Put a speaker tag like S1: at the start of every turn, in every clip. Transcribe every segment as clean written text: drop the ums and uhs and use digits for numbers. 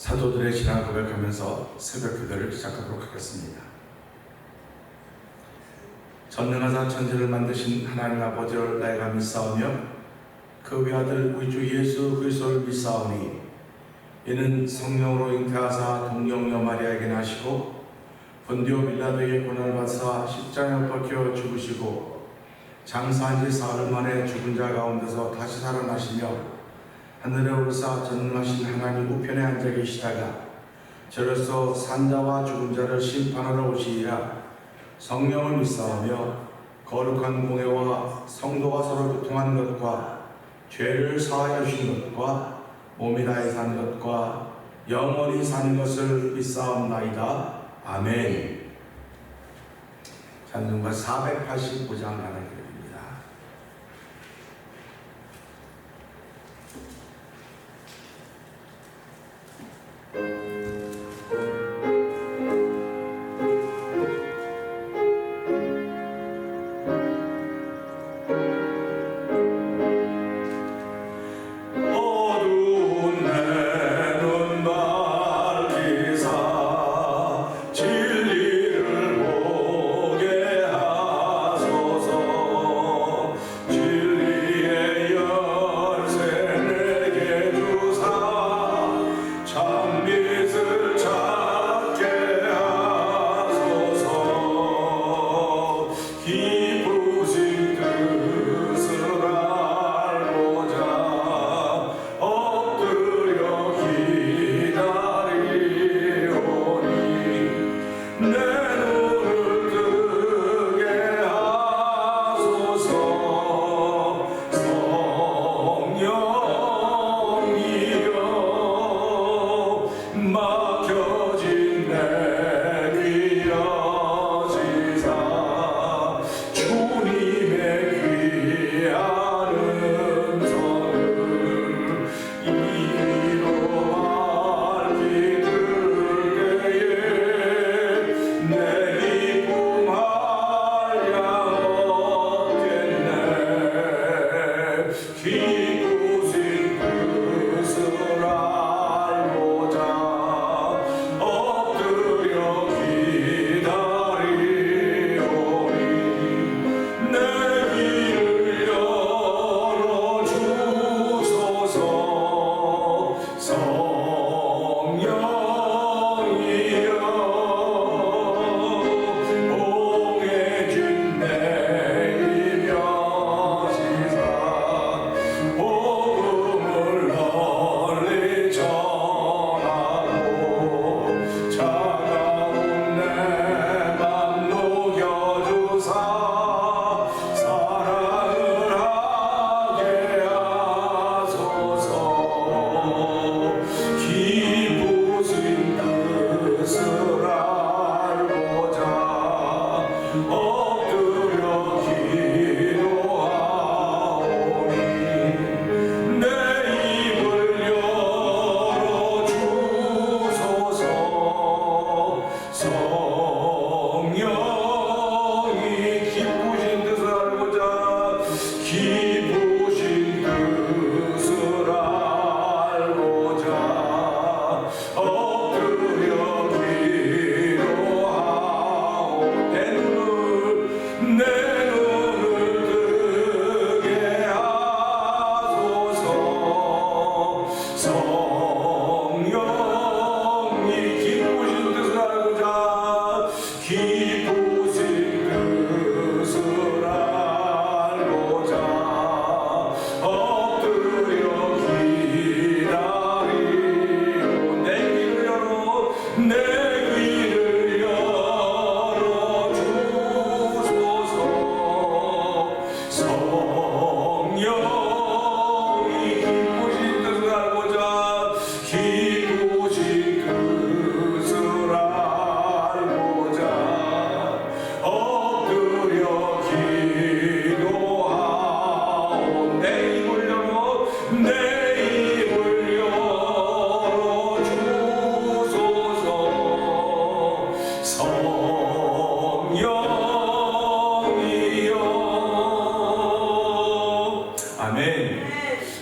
S1: 사도들의 신앙을 고백하면서 새벽 기도를 시작하도록 하겠습니다. 전능하사 천지를 만드신 하나님 아버지를 내가 믿사오며 그 외아들 우리 주 예수 그리스도를 믿사오니 이는 성령으로 잉태하사 동정녀 마리아에게 나시고 본디오 빌라도에게 고난을 받사 십자가에 못 박혀 죽으시고 장사한 지 사흘 만에 죽은 자 가운데서 다시 살아나시며 하늘에 오르사 전능하신 하나님 우편에 앉아 계시다가 저로서 산자와 죽은 자를 심판하러 오시리라. 성령을 믿사오며 거룩한 공회와 성도가 서로 교통하는 것과 죄를 사하여 주신 것과 몸이 다해 사는 것과 영원히 사는 것을 믿사옵나이다. 아멘. 찬송가 485장 하나님 드립니다.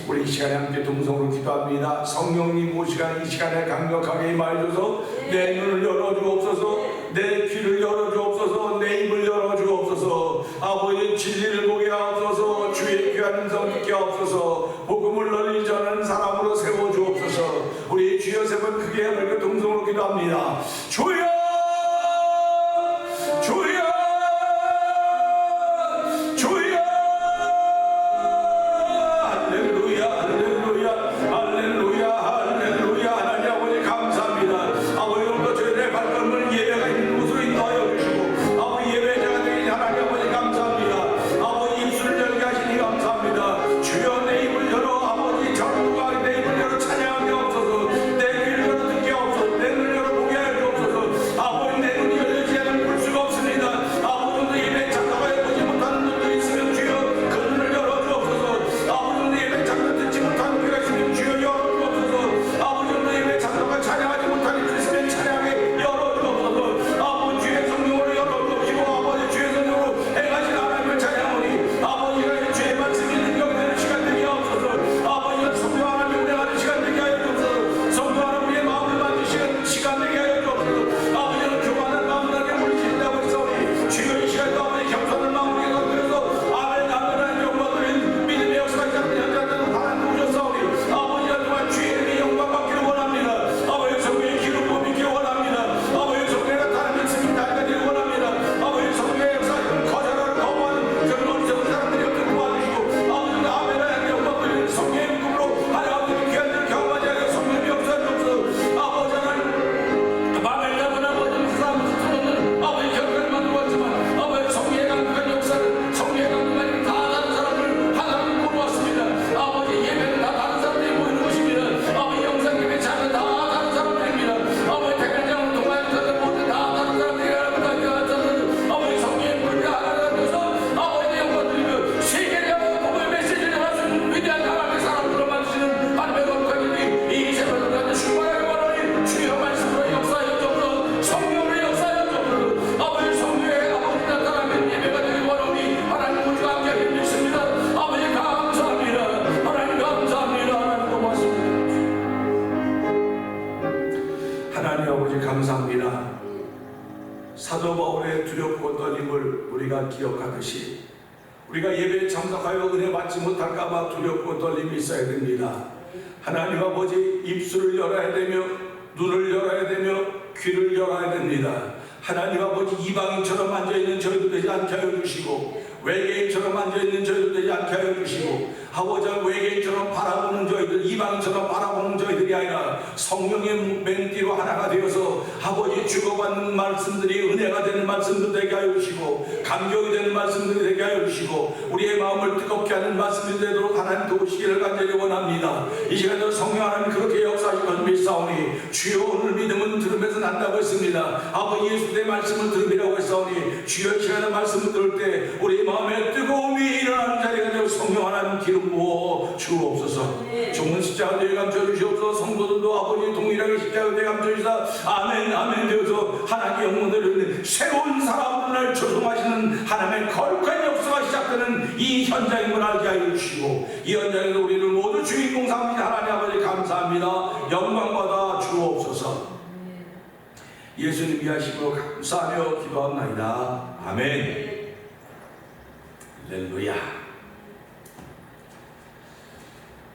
S2: 우리 이 시간에 함께 동성으로 기도합니다. 성령님
S1: 기도 시간 이 시간에 강력하게 임하여줘서 내 눈을 열어주옵소서, 내 귀를 열어주옵소서, 내 입을 열어주옵소서. 아버지 진리를 보게 하옵소서, 주의 귀한 음성 듣게 하옵소서. 복음을 널리 전하는 사람으로 세워주옵소서. 우리 주여 세 번 크게 하늘과 동성으로 기도합니다. 주여, 주여, 주여. 할렐루야, 할렐루야, 할렐루야, 할렐루야. 하나님 아버지 감사합니다. 아버지 오늘도 저희들의 발걸음을 예배가 있는 곳으로 인도하여 주시고, 아버지 예배자가 되신 하나님 아버지 감사합니다. 아버지 입술을 열게 하시니 감사합니다. 주여 내 입을 열어 아버지 전부가 내 입을 열어 찬양하게 없어서, 내 귀를 열어 듣게 없어서, 내 눈을 열어 보게 하게 없어서. 아버지 내 눈이 열리지 않으면 볼 수가 없습니다. 아버지 예배 참석하여 보지 못하는 눈도 있으면 주여 그 눈을 열어 주옵소서. 아버지 예배 참석 듣지 못하는 귀가 있으면 주여 열어 주옵소서. 아버지 예배 참석을 찬양하지 못하는 주 있으면 찬양하게 열어 주옵소서. 아버지 주의 성령으로 열어 주옵시고, 아버지 주의 성령으로 행하신 하나님을 찬양하니 아버지가 주의 말씀이 능력이 되는 시간 되게 하옵소서. 아버지가 성령 하나님을 운행하는 시간 되게 하여 주옵소서. 성령 하나님의 마음을 만지시는 시간 되게 하여 주옵소서. 아버지는 교만한 마음을 하게 물리신다고 했사오니 주여 이 시간도 아버지 겸손한 마음을 가져서 아멘 아멘 영광을 믿음의 역사가 잡는 현장들로 하나님 오셨사오니 아버지가 정말 주의 이름의 영광 받기를 원합니다. 아버지 성령의 기름 부음이기를 원합니다. 아버지 성령의 나타나는 믿음이 달가기를 원합니다. 아버지 성령의 역사를 거절하고 거부하는 그런 어리석은 사람들이 없도록 도와주시고, 아버지 아멘 영광을 성령의 꿈으로 하나님의 귀한 들 경험하지 않게 성령의 역사를 없어. 아버지 하나님 마음을 잡은 아버지 사람을 틀어놓는 아버지 결과를 만들었지만 아버지 성령의 강력한 역사를 성령의 강력한 다 다른 사람을 하나님 모아왔습니다. 아버지 예배는 다 다른 사람들이 모이는 것입니다. 아버지 영상 예배 차는 다 다른 사람들입니다. 아버지 대변장을 동아역사들 모두 다 다른 사람들이 하나님 아버지 성령의 물을 하나님 앞에서 아버지의 영광 드리며 세계를 복음의 메시지를 전하시는 위대한 하나님의 사람들로 만드시는 하나님의 거룩한 일이 이 세상을 가진 충만하게 원하니 주여 말씀으로 역사하여 주옵소서. 성령으로 역사하여 주옵소서. 아버지 성령의 아버지 나타나면 예배가 되기 원하니 하나님 우리가 함께하게 믿습니다. 아버지 감사합니다. 하나님 감사합니다. 하나님 고맙습니다. 하나님 아버지 감사합니다. 사도 바울의 두렵고 떨림을 우리가 기억하듯이 우리가 예배에 참석하여 은혜 받지 못할까봐 두렵고 떨림이 있어야 됩니다. 하나님 아버지 입술을 열어야 되며 눈을 열어야 되며 귀를 열어야 됩니다. 하나님 아버지 이방인처럼 앉아있는 저희도 되지 않게 하여 주시고, 외계인처럼 앉아있는 저희도 되지 않게 하여 주시고, 아버지 외계인처럼 바라보는 저희들, 이방인처럼 바라보는 저희들이 아니라 성령의 맹띠로 하나가 되어서 아버지 주고받는 말씀들이 은혜가 되는 말씀들 되게 하여 주시고, 감격이 되는 말씀들이 되게 하여 주시고, 우리의 마음을 뜨겁게 하는 말씀이 되도록 하나님 도우시기를 간절히 원합니다. 이 시간도 성령 하나님 그렇게 역사하실 것을 믿사오니 주여 오늘 믿음은 들음에서 난다고 했습니다. 아버지 예수 내 말씀을 들으라고 했사오니 주여 이 시간에 말씀을 들을 때 우리 마음에 뜨거움이 일어나는 자리가 되어 성령 하나님 기름 부어 주옵소서. 종은 십자가 되어 감춰 주시옵소서. 성도들도 아버지 동일하게 십자가 되어 감춰 주시다. 아멘 아멘 되어서 하나님의 영혼을 이루는 새로운 사람들을 조성하시는 하나님의 거룩한 역사가 시작되는 이 현장임을 알게 하여 주시고, 이 현장에서 우리를 모두 주인공 삼으신 하나님 아버지 감사합니다. 영광받아 주옵소서. 예수님 위하시고 감사하며 기도합나이다. 아멘. 할렐루야.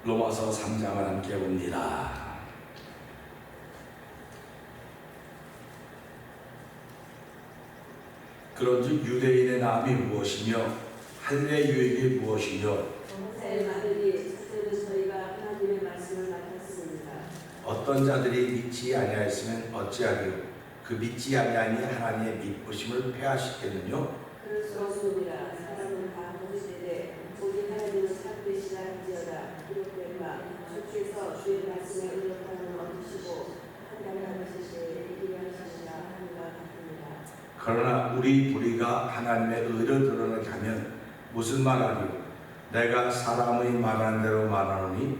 S1: 로마서 3장을 함께 봅니다. 그런즉 유대인의 남이 무엇이며 할례 유익이 무엇이며
S2: 하나님의 말씀을 맡았습니다.
S1: 어떤 자들이 믿지 아니하였으면 어찌하리요? 그 믿지 아니하니 하나님의 믿으심을 폐하시겠느뇨?
S2: 그렇소이다. 사람은 다 모르시되 오직 하나님은 참되시라 할지어다. 기록된 바 주께서 주의 말씀에 의롭다는 얻으시고 판단하는 것이시에 이기하시리라 하는 바 같습니다.
S1: 그러나 우리 불의가 하나님의 의를 드러나게 하면 무슨 말하리요? 내가 사람의 말하는 대로 말하노니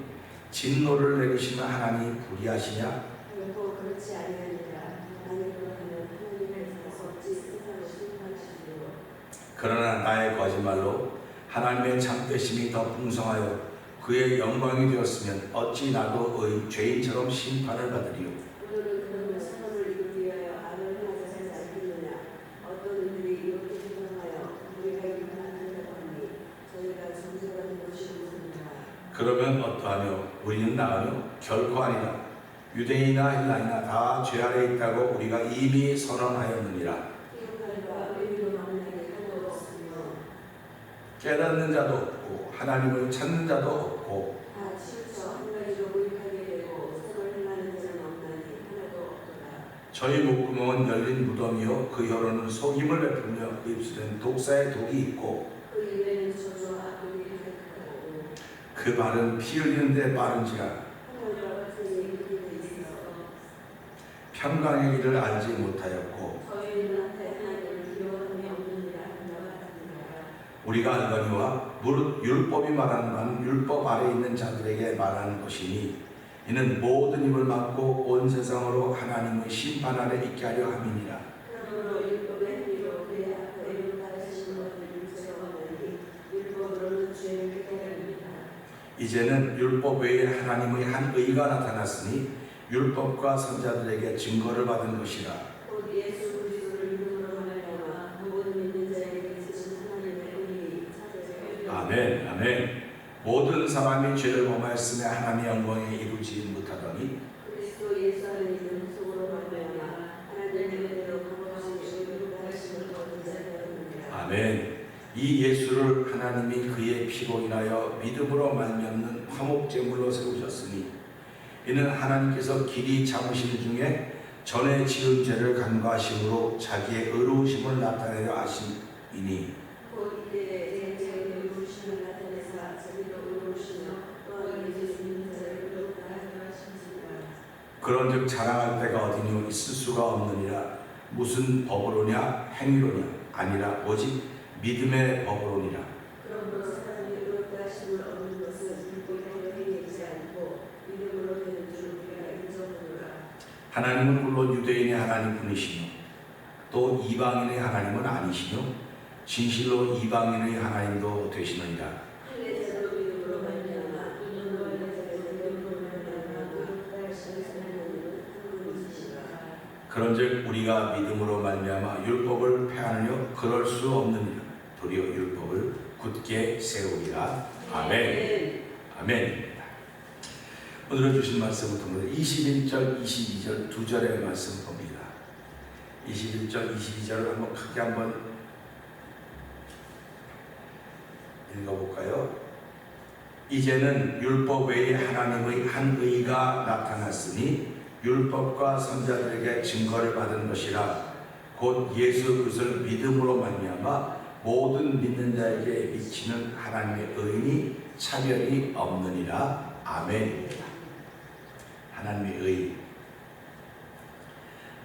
S1: 진노를 내리시면 하나님이 불의하시냐?
S2: 결코 그렇지 아니하니라. 하나님으로 하면 하나님께서 어찌 세상을 심판하시리요?
S1: 그러나 나의 거짓말로 하나님의 참되심이 더 풍성하여 그의 영광이 되었으면 어찌 나도 죄인처럼 심판을 받으리요.
S2: 오늘은 그러면 사람을 이루기 위하여 악을 행하자 하지 않겠느냐. 어떤 이들이 이렇게 주장하여 우리가 유한한다고 하니 저희가 정죄받는 것이 무엇인가. 그러면
S1: 어떠하며 우리는 나으며 결코 아니라 유대인이나 헬라이나 다 죄 아래 있다고 우리가 이미 선언하였느니라.
S2: 기록할바 의미로 만나게 하나도 없으며
S1: 깨닫는 자도 없고 하나님을 찾는 자도 없고
S2: 다 치우쳐 한 가지로 모입하게 되고 선을 행하는 자는 없나니 하나도 없도다.
S1: 저희 목구멍은 열린 무덤이요 그 혀로는 속임을 베풀며 그 입술엔 독사의 독이 있고
S2: 그 입에는 저주와 악이 가득하고
S1: 그 말은 피 흘리는데 빠른지라
S2: 하늘과 같은 일이 있어
S1: 평강의 길을 알지 못하였고
S2: 저희 눈앞에 하나님을 기억함이 없느니라 한다고 하느니라.
S1: 우리가 알거니와 무릇 율법이 말하는 바는 율법 아래 있는 자들에게 말하는 것이니 이는 모든 입을 막고 온 세상으로 하나님의 심판 아래 있게 하려 함이니라.
S2: 그러므로 율법의 행위로 그의 앞에 이룩하시는 것을 유죄가 없나니 율법으로는 죄를 깨달으리라.
S1: 이제는 율법 외에 하나님의 한 의가 나타났으니 율법과 선자들에게 증거를 받은 것이라.
S2: 곧 예수 그리스도를 믿음으로 말미암아 모든 믿는 자에게 있으신 하나님의 의를 찾으세요.
S1: 아멘, 아멘. 모든 사람이 죄를 범하였으며 하나님의 영광에 이루지 못하더니
S2: 그리스도 예수 안에 있는 속으로 말미암아 하나님의 은혜로 값없이 의롭다 하심을 얻은 자 되었느니라.
S1: 아멘. 이 예수를 하나님이 그의 피로 인하여 믿음으로 말미암는 화목제물로 세우셨으니 이는 하나님께서 길이 잡으신 중에 전에 지은 죄를 간과하심으로 자기의 의로우심을 나타내려 하심이니
S2: 곧 이때에 제 의로우심을 나타내사 자기도 의로우시며 또한 이제 믿는 자를 의롭다 하려 하심이라.
S1: 그런즉 자랑할 때가 어디뇨 있을 수가 없느니라. 무슨 법으로냐 행위로냐 아니라 오직 믿음의 법으로니라.
S2: 그러므로 사람이 의롭다 하심을 얻는 것은 율법으로 행하지 않고 믿음으로 되는 줄 우리가 인정하노라.
S1: 하나님은 물론 유대인의 하나님 분이시며 또 이방인의 하나님은 아니시며 진실로 이방인의 하나님도 되시느니라.
S2: 할례자로 믿음으로 말미암아 믿음으로 할례자로 믿음으로 말미암아 의롭다 하시는 하나님은 한 분이시라.
S1: 그런즉 우리가 믿음으로 말미암아 율법을 폐하느냐 그럴 수 없느니라. 도리어 율법을 굳게 세우리라. 아멘. 아멘. 오늘 주신 말씀을 통해서 21절, 22절 두 절의 말씀 봅니다. 21절, 22절을 한번 크게 한번 읽어볼까요? 이제는 율법 외에 하나님의 한 의가 나타났으니 율법과 선자들에게 증거를 받은 것이라. 곧 예수 그리스도를 믿음으로 말미암아 모든 믿는 자에게 미치는 하나님의 의인이 차별이 없느니라. 아멘. 하나님의 의.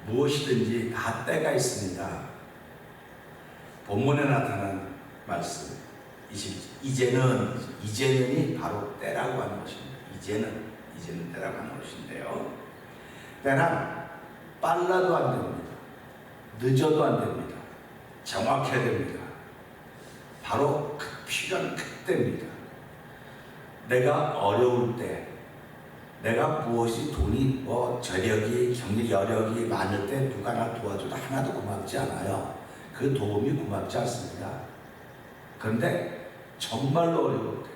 S1: 무엇이든지 다 때가 있습니다. 본문에 나타난 말씀. 이제는이 바로 때라고 하는 것입니다. 이제는 때라고 하는 것인데요. 때는 빨라도 안 됩니다. 늦어도 안 됩니다. 정확해야 됩니다. 바로 필요한 그때입니다. 내가 어려울 때, 내가 무엇이 돈이 저력이 경제 여력이 많을 때 누가 나 도와줘도 하나도 고맙지 않아요. 그 도움이 고맙지 않습니다. 그런데 정말로 어려울 때,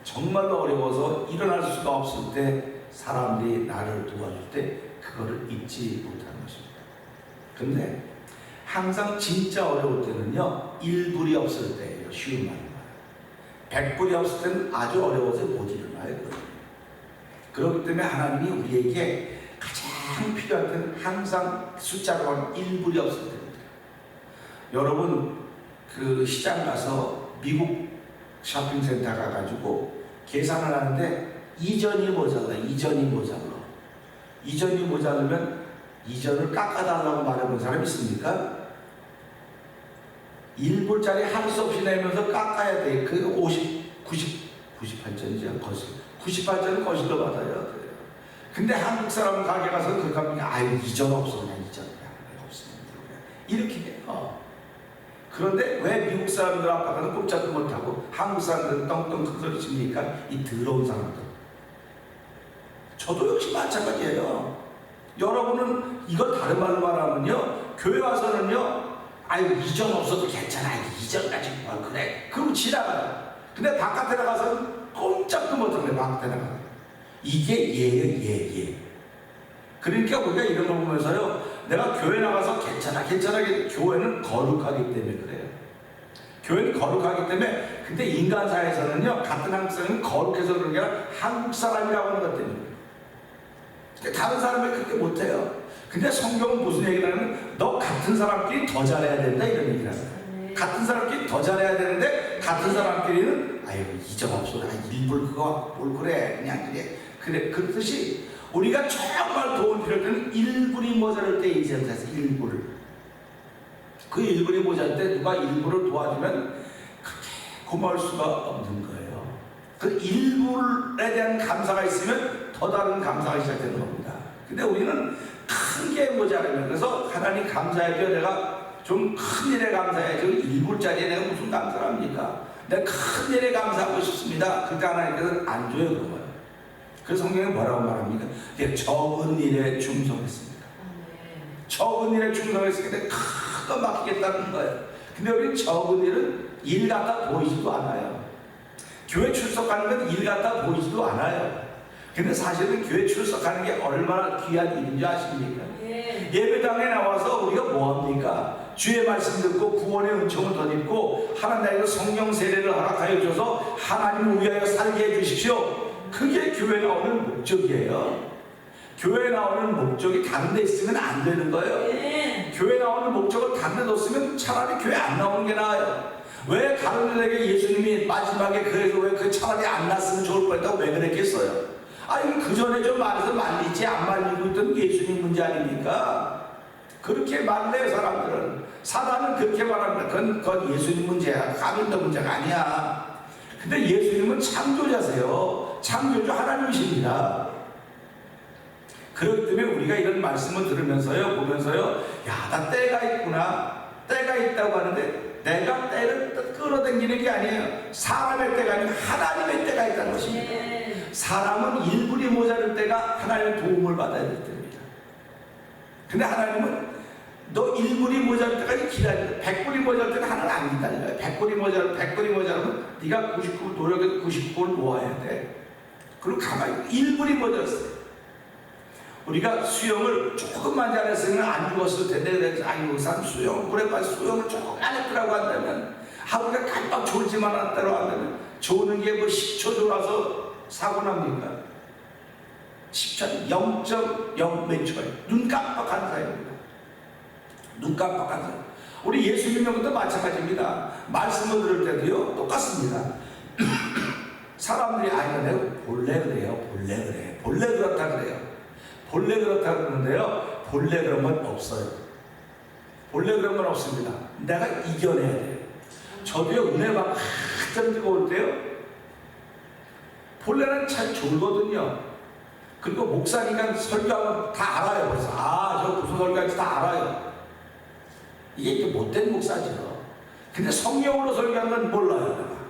S1: 정말로 어려워서 일어날 수가 없을 때 사람들이 나를 도와줄 때 그거를 잊지 못하는 것입니다. 그런데 항상 진짜 어려울 때는요, 1불이 없을 때예요. 쉬운 말입니다. 100불이 없을 때는 아주 어려워서 못 일어나요. 그렇기 때문에 하나님이 우리에게 가장 필요할 때는 항상 숫자로 한 1불이 없을 때입니다. 여러분 그 시장 가서 미국 쇼핑센터 가가지고 계산을 하는데 이전이 모자라면 이전을 깎아달라고 말해본 사람 있습니까? 1불짜리 할 수 없이 내면서 깎아야 돼. 그 98전이죠. 98전은 거실로 받아야 돼요. 근데 한국 사람 가게 가서 그렇게 하면 아유 이전 없어. 난 이전 없습니다. 이렇게 해요. 그런데 왜 미국 사람들 앞에서는 꼼짝도 못하고 한국 사람들은 떵떵 큰 소리 칩니까? 이 더러운 사람들. 저도 역시 마찬가지예요. 여러분은 이걸 다른 말로 말하면요, 교회 와서는요, 아유 이전 없어도 괜찮아, 이전 가지고 뭘 그래, 그럼 지나가요. 근데 바깥에 나가서는 꼼짝도 못하네. 바깥에 나가. 이게 예예예. 그러니까 우리가 이런 걸 보면서요, 내가 교회 나가서 괜찮아 교회는 거룩하기 때문에 그래요. 교회는 거룩하기 때문에. 근데 인간 사회에서는요, 같은 한국 사람은 거룩해서 그런 게 아니라 한국 사람이라고 하는 것 때문에. 다른 사람이 그렇게 못해요. 근데 성경은 무슨 얘기를 하냐면, 너 같은 사람끼리 더 잘해야 된다, 이런 얘기를 하잖아요. 같은 사람끼리 더 잘해야 되는데, 같은 사람끼리는 아유 이점 없어, 일부러 그거 뭘 그래, 그냥 그래 그렇듯이 우리가 정말 도움이 필요할 때는 일분이 모자랄 때 이 세상에서 일부를, 그 일분이 모자랄 때 누가 일부를 도와주면 그렇게 고마울 수가 없는 거예요. 그 일부에 대한 감사가 있으면 더 다른 감사가 시작되는 겁니다. 근데 우리는 큰 게 모자라면, 그래서 하나님 감사해줘, 내가 좀 큰 일에 감사해줘, 일부짜리에 내가 무슨 감사를 합니까? 내가 큰 일에 감사하고 싶습니다. 그때 하나님께서는 안 줘요, 그거예요. 그래서 성경에 뭐라고 말합니까? 적은 일에 충성했습니다. 적은 일에 충성했으니까 큰 거 맡기겠다는 거예요. 근데 우리는 적은 일은 일 같아 보이지도 않아요. 교회 출석하는 건 일 같아 보이지도 않아요. 근데 사실은 교회 출석하는 게 얼마나 귀한 일인지 아십니까? 예배당에 나와서 우리가 뭐합니까? 주의 말씀 듣고 구원의 은총을 덧입고 하나님의 성령 세례를 허락하여 줘서 하나님을 위하여 살게 해주십시오. 그게 교회 나오는 목적이에요. 교회 나오는 목적이 다른 데 있으면 안 되는 거예요. 교회 나오는 목적을 다른 데 뒀으면 차라리 교회 안 나오는 게 나아요. 왜 다른 데에게 예수님이 마지막에 그래서 왜 그 차라리 안 났으면 좋을 뻔했다고 왜 그랬겠어요? 아니 그 전에 좀 말해서 말리지 안 말리고 있던 예수님 문제 아닙니까? 그렇게 말해요. 사람들은. 사단은 그렇게 말합니다. 그건 예수님 문제야, 가빈도 문제가 아니야. 근데 예수님은 창조자세요. 창조주 하나님이십니다. 그렇기 때문에 우리가 이런 말씀을 들으면서요, 보면서요, 야, 나 때가 있구나, 때가 있다고 하는데, 내가 때를 끌어당기는 게 아니에요. 사람의 때가 아니고 하나님의 때가 있다는 것입니다. 사람은 일분이 모자랄 때가 하나님의 도움을 받아야 될 때입니다. 근데 하나님은 너 일분이 모자랄 때까지 기다려. 100분이 모자랄 때는 하나는 안 기다려요. 100분이 모자라면 네가 99 노력해서 99를 모아야 돼. 그리고 가만히 1분이 모자랐어요. 우리가 수영을 조금만 잘했으면 안 죽었을 텐데, 그래서 아이고 사람 수영 물에 빠져 수영을 조금만 했더라고 한다면, 하루가 깜빡 졸지만 않다고 한다면, 조는 게 뭐 10초 졸아서 사고 납니까? 10초 0.0 몇 초예요. 눈 깜빡하는 사이입니다. 눈 깜빡하는 사이. 우리 예수 믿는 것도 마찬가지입니다. 말씀을 들을 때도요 똑같습니다. 사람들이 아니 내가 본래 그래요, 본래 그렇다 그래요. 본래 그렇다 그러는데요, 본래 그런 건 없어요. 본래 그런 건 없습니다. 내가 이겨내야 돼요. 저도요 은혜가 한참 뜨거울 때요, 본래는 잘 졸거든요. 그리고 목사니까 설교하면 다 알아요. 그래서 저 무슨 설교할지 다 알아요. 이게 못된 목사죠. 근데 성령으로 설교하는 건 몰라요. 내가.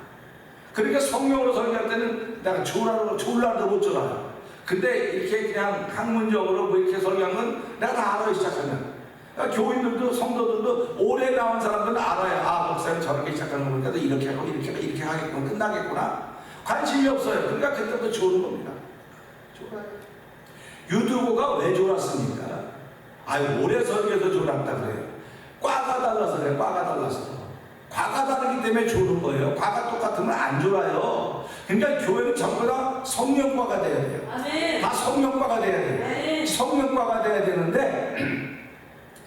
S1: 그러니까 성령으로 설교할 때는 내가 졸라도 못 졸아요. 근데 이렇게 그냥 학문적으로 뭐 이렇게 설교한 건 내가 다 알아요. 시작하면. 그러니까 교인들도 성도들도 오래 나온 사람들은 알아요. 목사님 저렇게 시작하는 거 보니까 이렇게 하고 이렇게 하겠구나, 끝나겠구나. 관심이 없어요. 그러니까 그때부터 조는 겁니다. 졸아요. 유두고가 왜 졸았습니까? 오래 설교해서 졸았다 그래요. 과가 달라서 그래요. 과가 달라서. 과가 다르기 때문에 조는 거예요. 과가 똑같으면 안 졸아요. 그러니까 교회는 전부 다 성령과가 돼야 돼요. 아멘. 다 성령과가 돼야 돼요. 아멘. 성령과가 돼야 되는데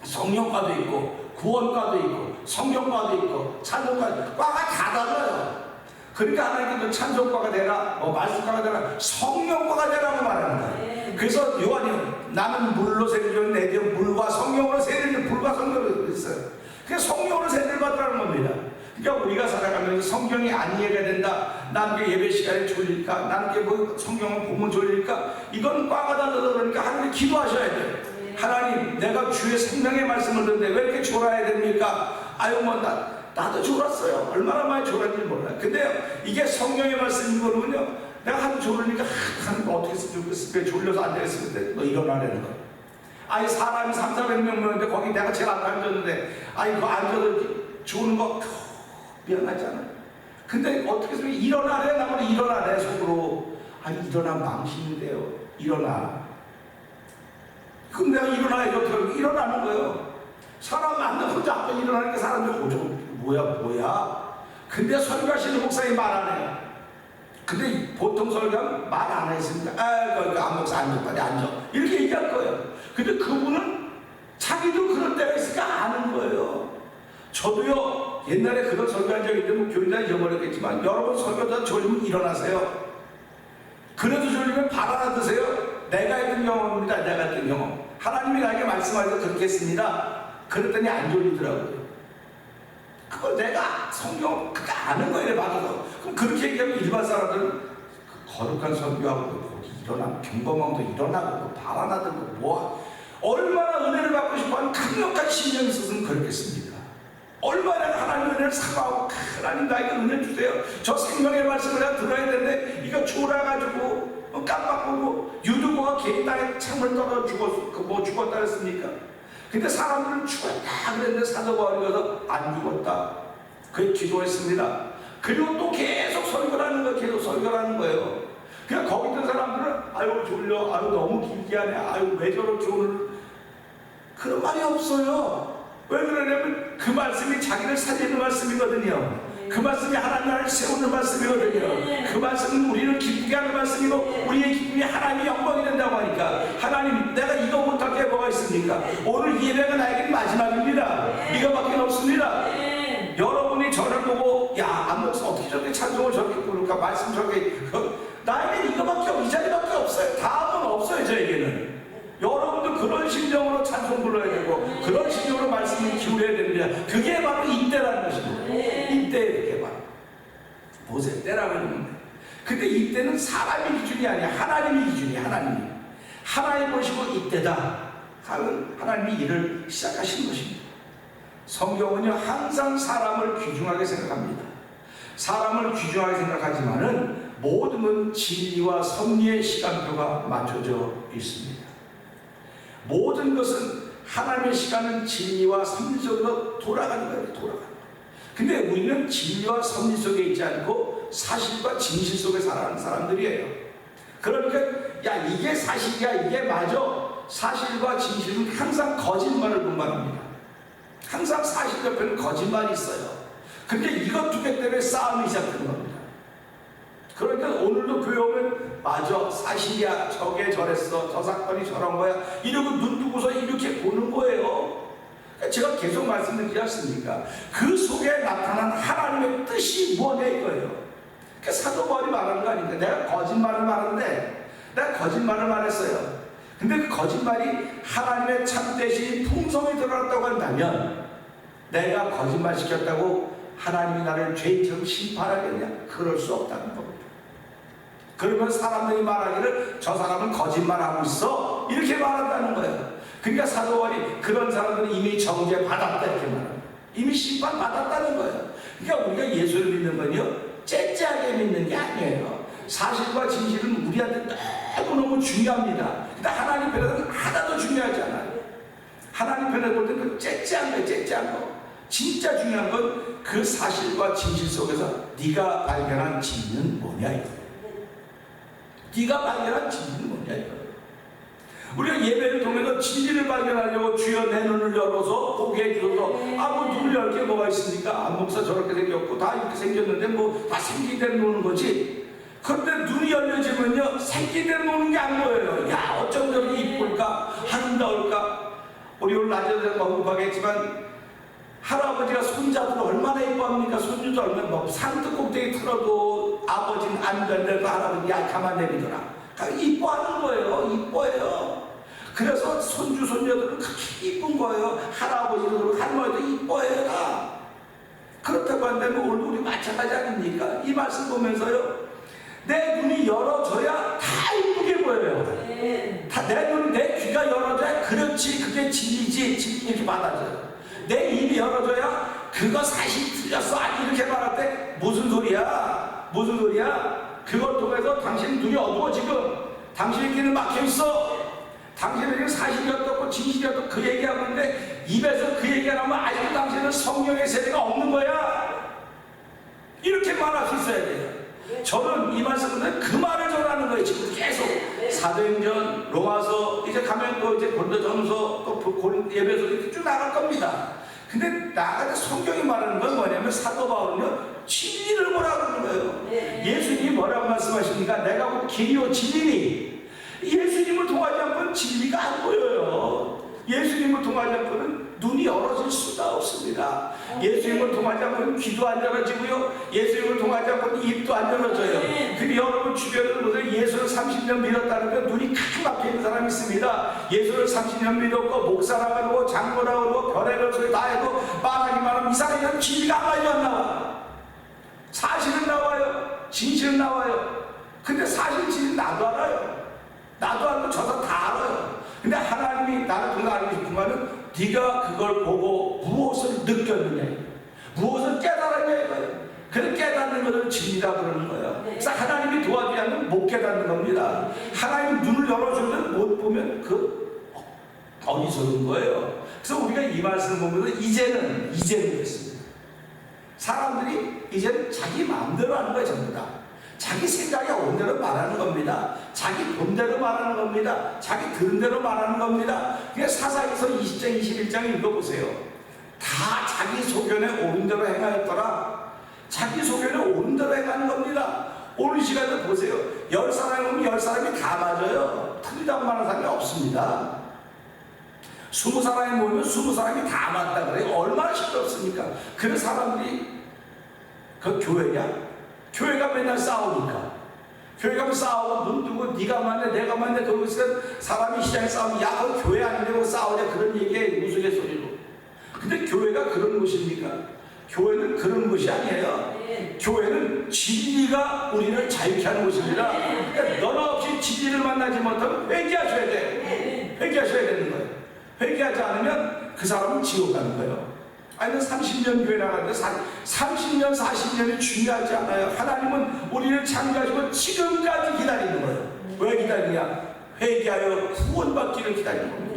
S1: 성령과도 있고 구원과도 있고 성령과도 있고 찬송과도, 과가 다 달라요. 그러니까 하나님께서 찬송과가 되라, 말씀과가 되라, 성령과가 되라고 말합니다. 그래서 요한이 나는 물로 세례를 줬는데 내 뒤에 물과 성령으로 세례를, 불과 성령으로 했어요. 그게 성령으로 세례를 받으라는 겁니다. 그러니까 우리가 살아가면서 성경이 안 이해가 된다, 나는 예배 시간에 졸릴까, 나는 뭐 성경을 보면 졸릴까, 이건 과가 달라서 그러니까 하나님 기도하셔야 돼요. 하나님, 내가 주의 생명의 말씀을 듣는데 왜 이렇게 졸아야 됩니까? 나도 졸았어요. 얼마나 많이 졸았는지 몰라요. 근데 이게 성경의 말씀인 거는요, 내가 하도 졸으니까 하는 거 어떻게 했으면 좋겠을까, 졸려서 안 되겠으면 너 일어나라는 거야. 아니 사람이 300~400명 모였는데 거기 내가 제일 앞에 앉았는데 아니 그거 앉아서 죽는 거 미안하잖아. 근데 어떻게 해서 일어나래? 나보고 일어나래 속으로. 아니 일어나면 망신인데요. 일어나. 그럼 내가 일어나야 어떻게 일어나는 거예요. 사람 만나서 자꾸 일어나니까 사람들이 저거 뭐야. 근데 설교하시는 목사님 말 안 해요. 근데 보통 설교하면 말 안 했습니다. 그 안목사 앉아, 빨리 앉아. 이렇게 얘기할 거예요. 근데 그분은 자기도 그럴 때가 있으니까 아는 거예요. 저도요, 옛날에 그런 설교한 적이 있는데 교인들 잊어버렸겠지만, 여러분 설교다 졸리면 일어나세요. 그래도 졸리면 밥 하나 드세요. 내가 했던 경험입니다. 내가 했던 경험. 하나님이 나에게 말씀하셔서 그렇게 했습니다. 그랬더니 안 졸리더라고요. 그걸 내가 성경 그거 아는 거예요. 받아서. 그럼 그렇게 얘기하면 일반 사람들은 그 거룩한 설교하고 거기 일어나고 경범왕도 일어나고 발 하나 들고 뭐 얼마나 은혜를 받고 싶어하는 강력한 심령이 있었으면 그렇겠습니다. 얼마나 하나님 은혜를 사모하고 하나님 나에게 은혜 주세요. 저 생명의 말씀을 내가 들어야 되는데 이거 졸아가지고 깜빡보고 유두고가 개인 땅에 창을 떨어 죽었다 했습니까? 근데 사람들은 죽었다 그랬는데 사도 바울이 가서 안 죽었다. 그게 기도했습니다. 그리고 또 계속 설교하는 거예요. 계속 설교하는 거예요. 그냥 거기 있던 사람들은 아유 졸려, 아유 너무 길게 하네, 아유 왜 저렇게 오늘 그런 말이 없어요. 왜 그러냐면 그 말씀이 자기를 살리는 말씀이거든요. 그 말씀이 하나님 나라를 세우는 말씀이거든요. 그 말씀은 우리를 기쁘게 하는 말씀이고 우리의 기쁨이 하나님의 영광이 된다고 하니까 하나님 내가 이거 못할 게 뭐가 있습니까? 오늘 예배가 나에게 마지막입니다. 이거밖에 없습니다. 여러분이 저를 보고 야 안목사 어떻게 저렇게 찬송을 저렇게 부를까 말씀 저렇게 나에게는 이거밖에 없어요. 이 자리밖에 없어요. 다음은 없어요. 저에게는. 여러분도 그런 심정으로 찬송 불러야 되고 그런 심정으로 말씀을 기울여야 됩니다. 그게 바로 이때라는 것입니다. 이때 그게 바로 보세요. 때라고 하는 근데 이때는 사람의 기준이 아니야. 하나님의 기준이야. 하나님 보시고 이때다 하는 하나님이 일을 시작하시는 것입니다. 성경은요 항상 사람을 귀중하게 생각합니다. 사람을 귀중하게 생각하지만은 모든 건 진리와 섭리의 시간표가 맞춰져 있습니다. 모든 것은 하나님의 시간은 진리와 섭리 속으로 돌아가는 거예요. 돌아가는 거예요. 근데 우리는 진리와 섭리 속에 있지 않고 사실과 진실 속에 살아가는 사람들이에요. 그러니까 야 이게 사실이야 이게 맞아. 사실과 진실은 항상 거짓말을 분간합니다. 항상 사실 옆에는 거짓말이 있어요. 근데 이것 두 개 때문에 싸움이 시작되는 겁니다. 그러니까 오늘도 교회 오면 맞아 사실이야 저게 저랬어 저 사건이 저런 거야 이러고 눈 뜨고서 이렇게 보는 거예요. 제가 계속 말씀드리지 않습니까? 그 속에 나타난 하나님의 뜻이 뭐냐 이거예요. 그 사도 바울이 말하는 거 아닙니까? 내가 거짓말을 말하는데 내가 거짓말을 말했어요. 근데 그 거짓말이 하나님의 참되신 풍성이 드러났다고 한다면 내가 거짓말 시켰다고 하나님이 나를 죄인처럼 심판하겠냐? 그럴 수 없다는 겁니다. 그러면 사람들이 말하기를 저 사람은 거짓말하고 있어 이렇게 말한다는 거예요. 그러니까 사도 바울이 그런 사람들은 이미 정죄 받았다 이렇게 말합니다. 이미 심판 받았다는 거예요. 그러니까 우리가 예수를 믿는 건요 째째하게 믿는 게 아니에요. 사실과 진실은 우리한테 너무너무 중요합니다. 근데 하나님 편에서는 하나도 중요하지 않아요. 하나님 편에 볼 때는 그 째째한 거예요. 째째한 거. 진짜 중요한 건 그 사실과 진실 속에서 네가 발견한 진리는 뭐냐 이거. 네가 발견한 진리는 뭐냐 이거. 우리가 예배를 통해서 진리를 발견하려고 주여 내 눈을 열어서 보게 해주셔서 뭐 눈을 열 게 뭐가 있습니까? 목사 저렇게 생겼고 다 이렇게 생겼는데 뭐 다 생긴 대로 노는 거지. 그런데 눈이 열려지면요 생긴 대로 노는 게 안 보여요. 야 어쩜 저렇게 이쁠까 아름다울까. 우리 오늘 낮에도 언급하게 했지만 할아버지가 손자들 얼마나 이뻐합니까? 손주도 얼마나 뭐 산뜻 꼭대기 틀어도 아버지는 안 된다고 할아버지 야 가만 내비둬라. 이뻐하는 거예요. 이뻐해요. 그래서 손주 손녀들은 그렇게 이쁜 거예요. 할아버지도 그렇고 할머니도 이뻐해요. 그렇다고 한다면 오늘 우리 마찬가지 아닙니까? 이 말씀 보면서요 내 눈이 열어져야 다 이쁘게 보여요. 다 내 눈, 내 귀가 열어져야 그렇지 그게 진리지 진리 이렇게 받아져요. 내 입이 열어줘야 그거 사실 틀렸어 아니 이렇게 말할 때 무슨 소리야? 무슨 소리야? 그걸 통해서 당신 눈이 어두워 지금 당신의 귀는 막혀있어. 당신에게 사실이 어떻고 진실이 어떻고 그 얘기하고 있는데 입에서 그 얘기가 나오면 아직도 당신은 성령의 세대가 없는 거야. 이렇게 말할 수 있어야 돼요. 저는 이 말씀은 그 말을 전하는 거예요. 지금 계속 사도행전, 로마서, 이제 가면 또 이제 고린도전서, 또 예배서 이렇게 쭉 나갈 겁니다. 근데 나갈 때 성경이 말하는 건 뭐냐면 사도 바울은요 진리를 뭐라 그러는 거예요. 예수님이 뭐라고 말씀하십니까? 내가 곧 길이요 진리니. 예수님을 통하지 않고는 진리가 안 보여요. 예수님을 통하지 않고는 눈이 열어질 수가 없습니다. 예수님을 통하지 않고는 귀도 안 열어지고요. 예수님을 통하지 않고는 입도 안 열어져요. 근데 여러분 주변을 보세요. 예수를 30년 믿었다는 건 눈이 크게 막혀있는 사람이 있습니다. 예수를 30년 믿었고 목사라고 하고 장로라고 하고 별의별 소리 다 해도 말하기만 하면 이 사람이 진리가 아무리 안 나와. 사실은 나와요. 진실은 나와요. 근데 사실 진실 나도 알아요. 나도 알고 저도 다 알아요. 근데 하나님이 나를 통해 알고 싶은 거는 네가 그걸 보고 무엇을 느꼈느냐, 무엇을 깨달았냐 이거예요. 그걸 깨닫는 것을 진리라 그러는 거예요. 그래서 하나님이 도와주지 않으면 못 깨닫는 겁니다. 하나님 눈을 열어주면 못 보면 그 어리석은 거예요. 그래서 우리가 이 말씀을 보면서 이제는 그랬습니다. 사람들이 이제는 자기 마음대로 하는 거예요. 전부 다 자기 생각이 온 대로 말하는 겁니다. 자기 본대로 말하는 겁니다. 자기 들은 대로 말하는 겁니다. 그냥 사사기서 20장 21장 읽어보세요. 다 자기 소견에 옳은 대로 행하였더라. 자기 소견에 옳은 대로 행하는 겁니다. 오늘 시간에 보세요. 10사람이 오면 10사람이 다 맞아요. 틀리다고 말하는 사람이 없습니다. 20사람이 모이면 20사람이 다 맞다 그래요. 얼마나 시끄럽습니까? 그런 사람들이 그 교회냐? 교회가 맨날 싸우니까. 교회가 싸우고 눈 뜨고 네가 맞네 내가 맞네 거기서 사람이 시장에 싸우면 야 그거 교회 아니냐고 싸우냐 그런 얘기에 우스갯소리로. 근데 교회가 그런 곳입니까? 교회는 그런 곳이 아니에요. 교회는 진리가 우리를 자유케 하는 곳입니다. 그러니까 너나 없이 진리를 만나지 못하면 회개하셔야 돼요. 회개하셔야 되는 거예요. 회개하지 않으면 그 사람은 지옥 가는 거예요. 아니면 30년 교회 나가는데 30년, 40년이 중요하지 않아요. 하나님은 우리를 창조하시고 지금까지 기다리는 거예요. 왜 기다리냐? 회개하여 구원받기를 기다리는 겁니다.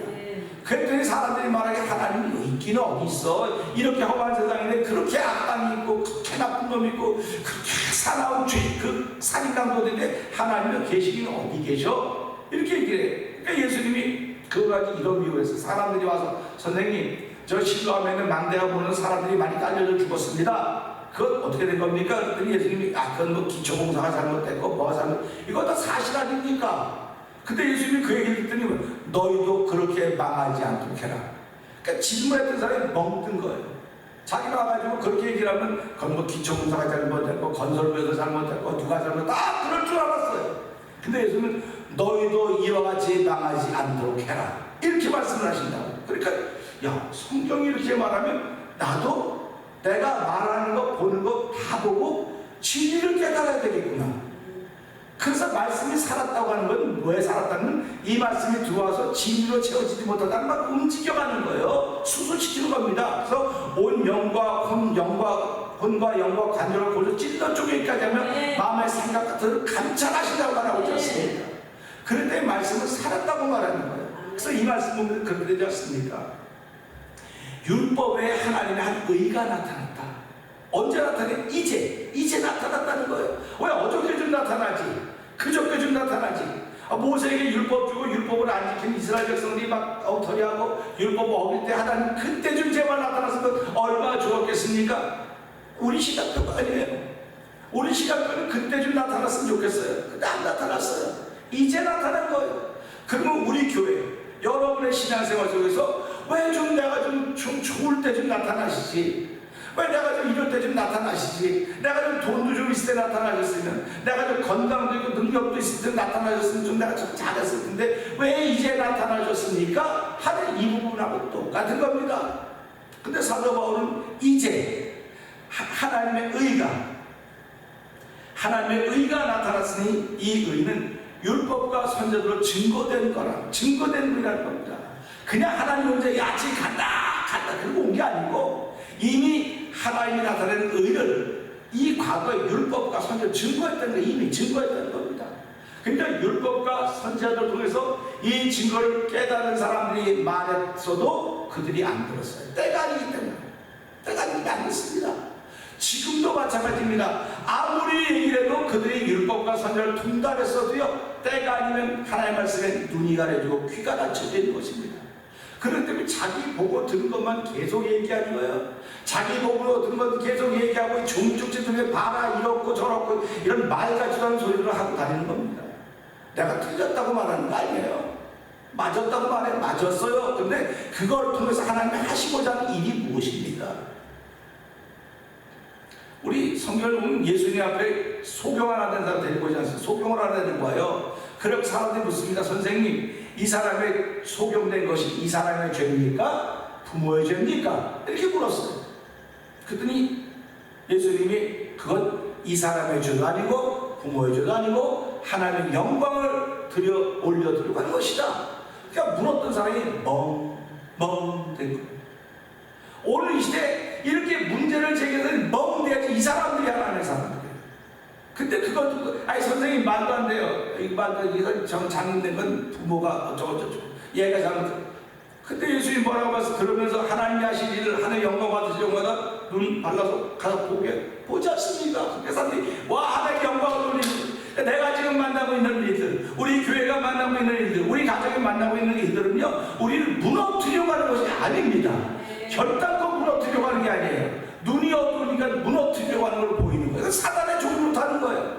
S1: 그랬더니 사람들이 말하기에 하나님이 있기는 어디 있어? 이렇게 험한 세상인데 그렇게 악당이 있고 그렇게 나쁜 놈이 있고 그렇게 사나운 죄, 그 살인강도인데 하나님은 계시기는 어디 계셔? 이렇게 얘기를 해요. 그러니까 예수님이 그거 가지고 이런 비유를 했어요. 사람들이 와서 선생님 저 실로암에는 망대가 보는 사람들이 많이 딸려져 죽었습니다. 그건 어떻게 된 겁니까? 그랬더니 예수님이 그건 뭐 기초공사가 잘못됐고 뭐가 잘못 이거 다 사실 아닙니까? 근데 예수님이 그 얘기를 듣더니 너희도 그렇게 망하지 않도록 해라. 그러니까 질문했던 사람이 멍든 거예요. 자기가 와가지고 그렇게 얘기를 하면 그건 뭐 기초공사가 잘못됐고 건설부에서 잘못됐고 누가 잘못 다 그럴 줄 알았어요. 근데 예수님은 너희도 이와 같이 망하지 않도록 해라. 이렇게 말씀을 하신다고. 그러니까 야 성경이 이렇게 말하면 나도 내가 말하는 거 보는 거 다 보고 진리를 깨달아야 되겠구나. 그래서 말씀이 살았다고 하는 건 왜 살았다는 이 말씀이 들어와서 진리로 채워지지 못하다는 말 움직여가는 거예요. 수술시키는 겁니다. 그래서 온 영과 혼과 영과 관절을 골로 찔러 쪼개기까지 하면 마음의 생각 같은 걸 감찰하신다고 말하고 있었습니다. 그럴 때 말씀은 살았다고 말하는 거예요. 그래서 이 말씀 보면 그렇게 되지 않습니까? 율법에 하나님의 한 의가 나타났다. 언제 나타내? 이제 나타났다는 거예요. 왜 어저께 좀 나타나지? 그저께 좀 나타나지? 모세에게 율법 주고 율법을 안 지킨 이스라엘 백성들이 막 엉터리하고 율법 어길 때 하나님 그때 좀 제발 나타났으면 얼마나 좋았겠습니까? 우리 시간표가 아니에요. 우리 시간표는 그때 좀 나타났으면 좋겠어요. 근데 안 나타났어요. 이제 나타난 거예요. 그러면 우리 교회 여러분의 신앙생활 속에서 왜 좀 내가 좀 좋을 때 좀 나타나시지? 왜 내가 좀 이럴 때 좀 나타나시지? 내가 좀 돈도 좀 있을 때 나타나셨으면, 내가 좀 건강도 있고 능력도 있을 때 나타나셨으면 좀 내가 좀 잘했을 텐데 왜 이제 나타나셨습니까? 하는 이 부분하고 똑같은 겁니다. 근데 사도 바울은 이제 하나님의 의가 나타났으니 이 의는 율법과 선지자들로 증거된 거라, 증거된 의라는 겁니다. 그냥 하나님 혼자 야채 간다 갔다 그러고 온 게 아니고 이미 하나님이 나타낸 의를 이 과거의 율법과 선지자 증거했다는 거 이미 증거했다는 겁니다. 그러니까 율법과 선지자들 통해서 이 증거를 깨달은 사람들이 말했어도 그들이 안 들었어요. 때가 아니기 때문에. 때가 아니기 안 듣습니다. 지금도 마찬가지입니다. 아무리 얘기를 해도 그들이 율법과 선지자를 통달했어도요, 때가 아니면 하나님의 말씀에 눈이 가려지고 귀가 닫혀져 있는 것입니다. 그렇기 때문에 자기 보고 들은 것만 계속 얘기하는 거예요. 자기 보고 들은 것 계속 얘기하고 종족지 등에 봐라 이렇고 저렇고 이런 말 같지도 않은 소리를 하고 다니는 겁니다. 내가 틀렸다고 말하는 거 아니에요. 맞았다고 말해. 맞았어요. 근데 그걸 통해서 하나님이 하시고자 하는 일이 무엇입니까? 우리 성경을 보면 예수님 앞에 소경 하나 된 사람 데리고 오지 않습니까? 소경을 하나 데리고 와요. 그럼 사람들이 묻습니다. 선생님, 이 사람의 소경된 것이 이 사람의 죄입니까? 부모의 죄입니까? 이렇게 물었어요. 그랬더니 예수님이 그건 이 사람의 죄도 아니고 부모의 죄도 아니고 하나님의 영광을 올려드리고 하는 것이다. 그러니까 물었던 사람이 멍 된 거예요. 오늘 이 시대에 이렇게 문제를 제기해서 멍대야지 이 사람들이 하나님의 사람들이에요. 근데 그것도 아니 선생님 말도 안 돼요. 이거 장님된 건 부모가 어쩌고저쩌고 얘가 잘못했어. 그때 예수님 뭐라고 봤어? 그러면서 하나님이 하신 일을 하나님 영광 받으시려고 하다 눈 발라서 가서 보지 않습니까? 그래서 사람들이 와 하나님 영광을 돌리는 내가 지금 만나고 있는 일들, 우리 교회가 만나고 있는 일들, 우리 가정이 만나고 있는 일들은요, 우리를 무너뜨리려고 하는 것이 아닙니다. 결단코 무너뜨리려고 하는 게 아니에요. 눈이 어두우니까 무너뜨리려고 하는 걸 보이는 거예요. 사단의 종으로 하는 거예요.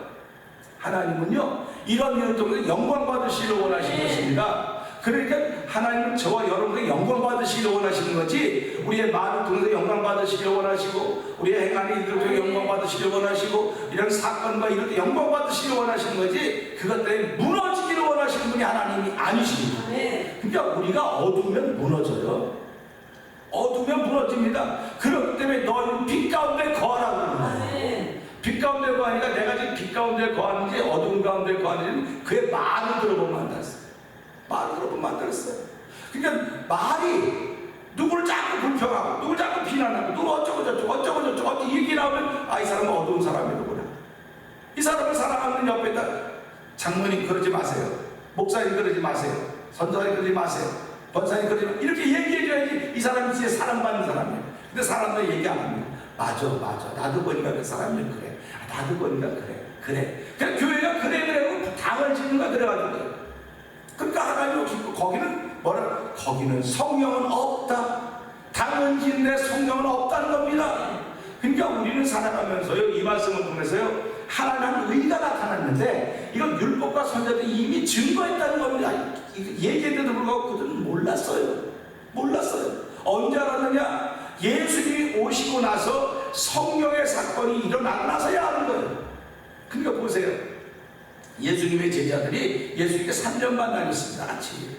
S1: 하나님은요, 이런 일을 통해서 영광 받으시기를 원하시는 것입니다. 그러니까 하나님은 저와 여러분에게 영광 받으시기를 원하시는 거지, 우리의 말을 통해서 영광 받으시기를 원하시고, 우리의 행하는 일들을 통해 영광 받으시기를 원하시고, 이런 사건과 이럴 때 영광 받으시기를 원하시는 거지, 그것 때문에 무너지기를 원하시는 분이 하나님이 아니십니다. 그러니까 우리가 어두우면 무너져요. 어두우면 무너집니다. 그렇기 때문에 너희는 빛 가운데 거하라고 그러는 빛 가운데 거하니까 내가 지금 빛 가운데 거하는지 어두운 가운데 거하는지 그의 말을 들어보면 안 됐어요. 말을 들어보면 안 됐어요. 그러니까 말이 누구를 자꾸 불평하고 누구를 자꾸 비난하고 누구 어쩌고 이 얘기 나오면 이 사람은 어두운 사람이로구나. 이 사람을 사랑하는 옆에다 장모님 그러지 마세요. 목사님 그러지 마세요. 선자님 그러지 마세요. 권사님 그러지 마세요. 이렇게 얘기해줘야지 이 사람이 진짜 사랑받는 사람이에요. 근데 사람들 얘기 안 합니다. 맞아 나도 보니까 그 사람이 그래. 나도 보니까 그래. 그냥 교회가 그래 당을 짓는 거야. 그래가지고 그러니까 하나님 거기는 거기는 성령은 없다. 당은 짓는데 성령은 없다는 겁니다. 그러니까 우리는 살아가면서요, 이 말씀을 통해서요, 하나님의 의가 나타났는데 이건 율법과 선지자들이 이미 증거했다는 겁니다. 얘기했는데도 불구하고 그들은 몰랐어요. 언제 알았느냐? 예수님이 오시고 나서 성령의 사건이 일어나고 나서야 아는 거예요. 그러니까 보세요. 예수님의 제자들이 예수님께 3년 반 다녔습니다. 같이.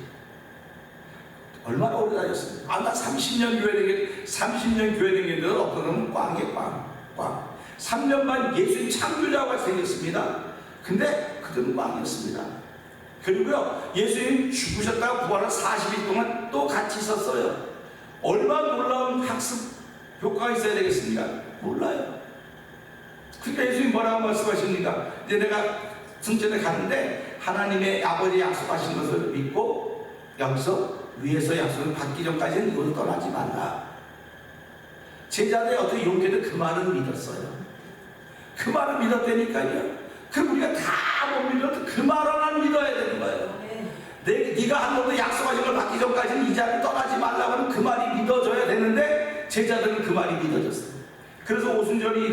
S1: 얼마나 오래 다녔습니까? 나 30년 교회 다녔는데 어떤 놈은 꽝. 3년 반 예수님 창조자가 생겼습니다. 근데 그들은 꽝이었습니다. 그리고요, 예수님 죽으셨다가 부활한 40일 동안 또 같이 있었어요. 얼마나 놀라운 학습 효과가 있어야 되겠습니까? 몰라요. 그러니까 예수님 뭐라고 말씀하십니까? 이제 내가 승천에 가는데 하나님의 아버지 약속하신 것을 믿고 여기서 위에서 약속을 받기 전까지는 이곳을 떠나지 말라. 제자들의 어떤 용기들 그 말을 믿었어요. 그 말을 믿었다니까요. 그럼 우리가 다 못 믿어도 그 말 하나는 믿어야 되는 거예요. 네가 한 번도 약속하신 걸 받기 전까지는 이 자리를 떠나지 말라고 하는 그 말이 믿어져야 되는데 제자들은 그 말이 믿어졌어요. 그래서 오순절이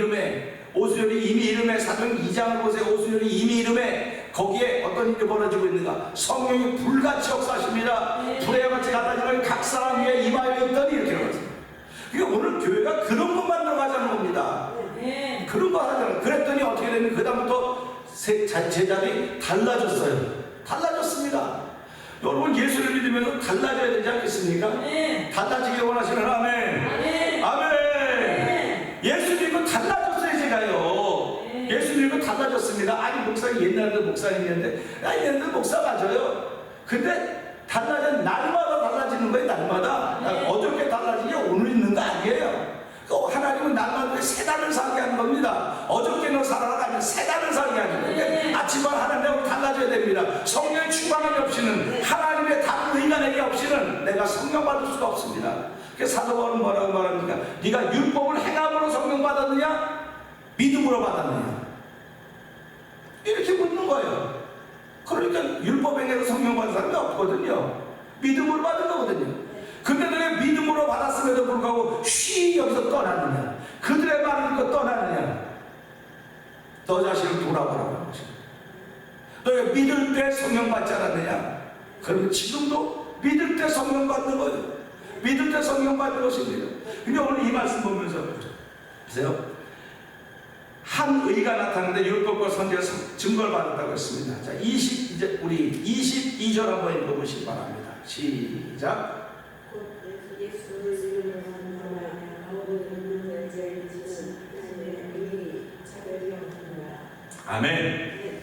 S1: 이미 이름에 사도행 2장을 보세요. 오순절이 이미 이름에 거기에 어떤 일이 벌어지고 있는가? 성령이 불같이 역사하십니다. 불의 같이 갖다지는 각 사람 위에 임하여 있더니 이렇게 나왔습니다. 그러니까 오늘 교회가 그런 것만 들어가자는 겁니다. 그런 거 하자는. 그랬더니 어떻게 되면 그다음부터 제자들이 달라졌습니다. 여러분 예수를 믿으면 달라져야 되지 않겠습니까? 달라지길 원하시는 아멘. 예수 믿고 달라졌어요. 제가요. 예수 믿고 달라졌습니다. 아니 목사님 옛날에도 목사님이었는데 옛날에도 목사 맞아요. 근데 날마다 달라지는 거예요. 날마다. 어저께 달라지게 성령 받을 수가 없습니다. 그래서 사도 바울은 뭐라고 말합니까? 네가 율법을 행함으로 성령 받았느냐? 믿음으로 받았느냐? 이렇게 묻는 거예요. 그러니까 율법 행해서 성령 받은 사람이 없거든요. 믿음으로 받은 거거든요. 근데 너가 믿음으로 받았음에도 불구하고 쉬 여기서 떠나느냐? 그들의 말을 듣고 떠나느냐? 너 자신을 돌아보라고 하는 것입니다. 너가 믿을 때 성령 받지 않았느냐? 그러면 지금도 믿을 때 성령 받는 거예요. 믿을 때 성령 받는 것입니다. 근데 오늘 이 말씀 보면서 보세요. 한 의가 나타났는데 율법과 선지가 증거를 받았다고 했습니다. 자, 이제 우리 22절 한번 읽어보시기 바랍니다. 시작. 아멘.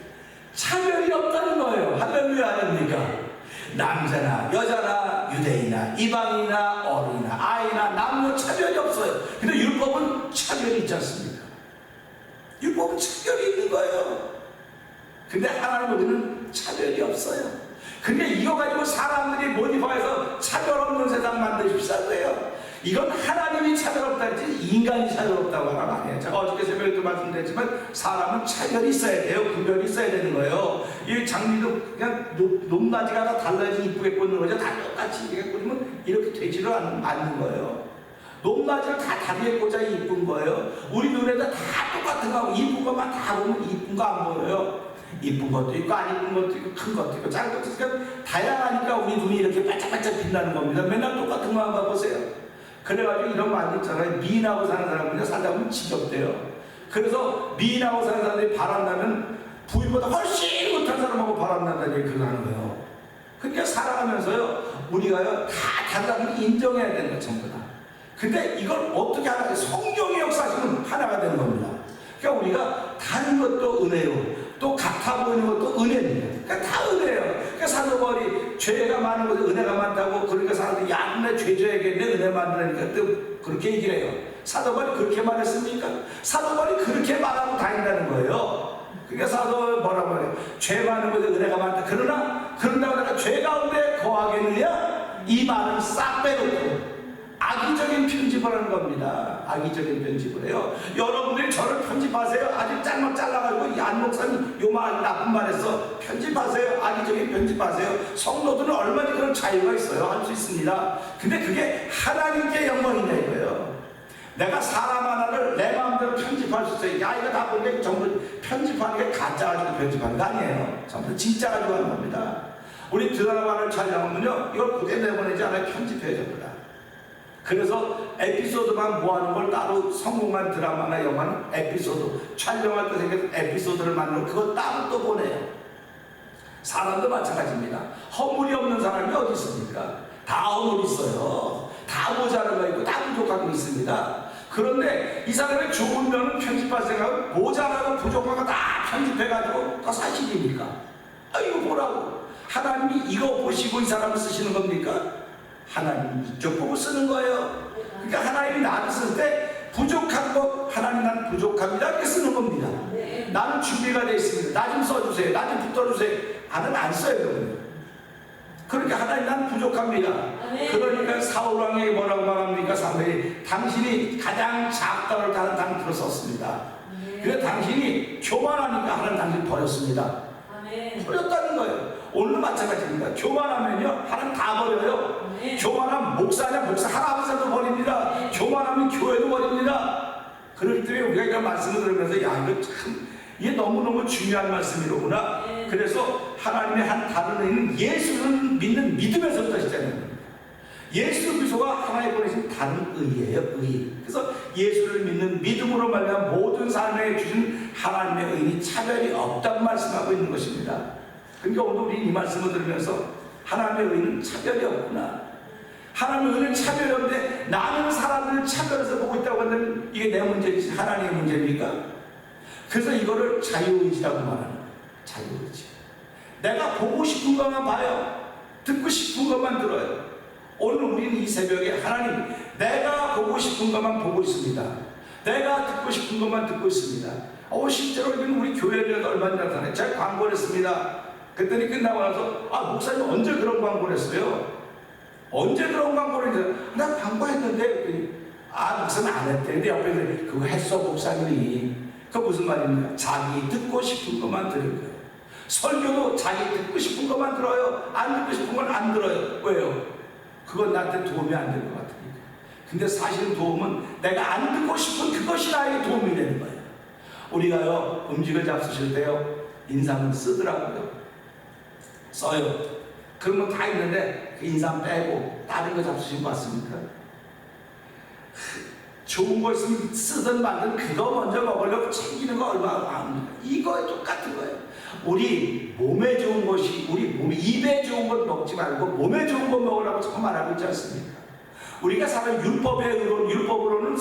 S1: 차별이 없다는 거예요. 할렐루야 아닙니까? 남자나 여자나 유대인이나 이방인이나 어린이나 아이나 남녀 차별이 없어요. 근데 율법은 차별이 있지 않습니까? 율법은 차별이 있는 거예요. 근데 하나님은 차별이 없어요. 근데 이거 가지고 사람들이 모디파해서 차별 없는 세상 만드십시오 거예요. 이건 하나님이 차별 없다지 인간이 차별 없다고 하는 아니에요. 제가 어저께 새벽에도 말씀드렸지만 사람은 차별이 있어야 돼요. 구별이 있어야 되는 거예요. 이 장미도 그냥 높낮이가 다 달라야지 이쁘게 꽂는 거죠. 다 똑같이 이렇게 꽂으면 이렇게 되지를 않는 거예요. 높낮이를 다 다르게 꽂아야 이쁜 거예요. 우리 눈에다 다 똑같은 거 하고 이쁜 것만 다 보면 이쁜 거 안 보여요. 이쁜 것도 있고 안 이쁜 것도 있고 큰 것도 있고 작은 것도 있고 다양하니까 우리 눈이 이렇게 반짝반짝 빛나는 겁니다. 맨날 똑같은 거 한번 봐보세요. 그래가지고 이런 말이 있잖아요. 미인하고 사는 사람은요 살다 보면 지겹대요. 그래서 미인하고 사는 사람들이 바람나면 부인보다 훨씬 못한 사람하고 바람난다는 얘기 그거 하는 거예요. 그러니까 살아가면서요 우리가요 다 다르다는 걸 인정해야 되는 거예요. 전부 다. 근데 이걸 어떻게 하나 성령의 역사시면 하나가 되는 겁니다. 그러니까 우리가 다른 것도 은혜요 또 같아 보이는 것도 은혜입니다. 그러니까 다 은혜예요. 그러니까 사도 바울이 죄가 많은 것에 은혜가 많다고 그러니까 사람들이 야 내 죄 져야겠네 은혜 많으니까 또 그렇게 얘기를 해요. 사도 바울이 그렇게 말했습니까? 사도 바울이 그렇게 말하고 다닌다는 거예요. 그러니까 사도 바울이 뭐라고 해요? 죄 많은 것에 은혜가 많다. 그런다고 내가 죄 가운데 거하겠느냐? 이 말은 싹 빼놓고 악의적인 편집을 하는 겁니다. 악의적인 편집을 해요. 여러분들이 저를 편집하세요. 아주 짤막 잘라가지고 안 목사님 요 말 나쁜 말 했어. 편집하세요. 악의적인 편집하세요. 성도들은 얼마나 그런 자유가 있어요. 할 수 있습니다. 근데 그게 하나님께 영광이냐 이거예요. 내가 사람 하나를 내 마음대로 편집할 수 있어요. 야 이거 다 보니까 전부 편집하는 게 가짜 가지고 편집하는 거 아니에요. 전부 진짜 가지고 하는 겁니다. 우리 드라마를 촬영하면요 이걸 그대로 내보내지 않아요. 편집해야 됩니다. 그래서 에피소드만 모아놓은 걸 따로 성공한 드라마나 영화는 에피소드 촬영할 때 생겨서 에피소드를 만들고 그걸 따로 또 보내요. 사람도 마찬가지입니다. 허물이 없는 사람이 어디 있습니까? 다 허물이 있어요. 다 모자란 거 있고 다 부족한 거 있습니다. 그런데 이 사람의 좋은 면은 편집할 생각은 모자라고 부족한 거 다 편집해가지고 다 사실입니까? 아 이거 뭐라고? 하나님이 이거 보시고 이 사람을 쓰시는 겁니까? 하나님 이쪽 보고 쓰는 거예요. 그러니까 하나님이 나를 쓸 때 부족한 것 하나님 난 부족합니다 이렇게 쓰는 겁니다. 나는 준비가 되어 있습니다. 나 좀 써주세요. 나 좀 붙들어주세요. 나는 안 써요. 그러니까 하나님 난 부족합니다. 그러니까 사울왕에게 뭐라고 말합니까? 사무엘이 당신이 가장 작다고 다른 당신으로 썼습니다. 그래서 당신이 교만하니까 하나님 당신 버렸습니다. 버렸다는 거예요. 오늘 마찬가지입니다. 교만하면요 하나님 다 버려요. 교만하면 목사냐 목사 할아버지도 버립니다. 교만하면 교회도 버립니다. 그럴 때 우리가 이런 말씀을 들으면서 야 이거 참 이게 너무너무 중요한 말씀이로구나. 그래서 하나님의 한 다른 의는 예수를 믿는 믿음에서부터 시작하는 겁니다. 예수 그리스도가 하나님 보내신 다른 의예요. 의. 그래서 예수를 믿는 믿음으로 말미암아 모든 삶에 주신 하나님의 의는 차별이 없다고 말씀하고 있는 것입니다. 그러니까 오늘 우리 이 말씀을 들으면서 하나님의 의는 차별이 없구나. 하나님의 의는 차별이 없는데 나는 사람들을 차별해서 보고 있다고 한다면 이게 내 문제지 하나님의 문제입니까? 그래서 이거를 자유의지라고 말하는 거예요. 자유의지. 내가 보고 싶은 것만 봐요. 듣고 싶은 것만 들어요. 오늘 우리는 이 새벽에 하나님 내가 보고 싶은 것만 보고 있습니다. 내가 듣고 싶은 것만 듣고 있습니다. 실제로 이건 우리 교회에도 얼마 전에 나타나요. 제가 광고를 했습니다. 그랬더니 끝나고 나서 목사님 언제 그런 광고를 했어요? 언제 그런 광고를 했는데 나 광고했는데 무슨 안 했대. 근데 옆에 그거 했어 목사님이. 그 무슨 말입니까? 자기 듣고 싶은 것만 들은 거예요. 설교도 자기 듣고 싶은 것만 들어요. 안 듣고 싶은 건 안 들어요. 왜요? 그건 나한테 도움이 안 될 것 같으니까. 근데 사실 도움은 내가 안 듣고 싶은 그것이 나에게 도움이 되는 거예요. 우리가요 음식을 잡수실 때요 인삼을 쓰더라고요. 써요. 그런 거 다 있는데 그 인삼 빼고 다른 거 잡수신 거 맞습니까? 좋은 거 있으면 쓰든 말든 그거 먼저 먹으려고 챙기는 거 얼마나 많습니까? 이거에 똑같은 거예요. 우리 몸에 좋은 것이 우리 몸에 입에 좋은 것 먹지 말고 몸에 좋은 것 먹으라고 자꾸 말하고 있지 않습니까? 우리가 사는 율법으로는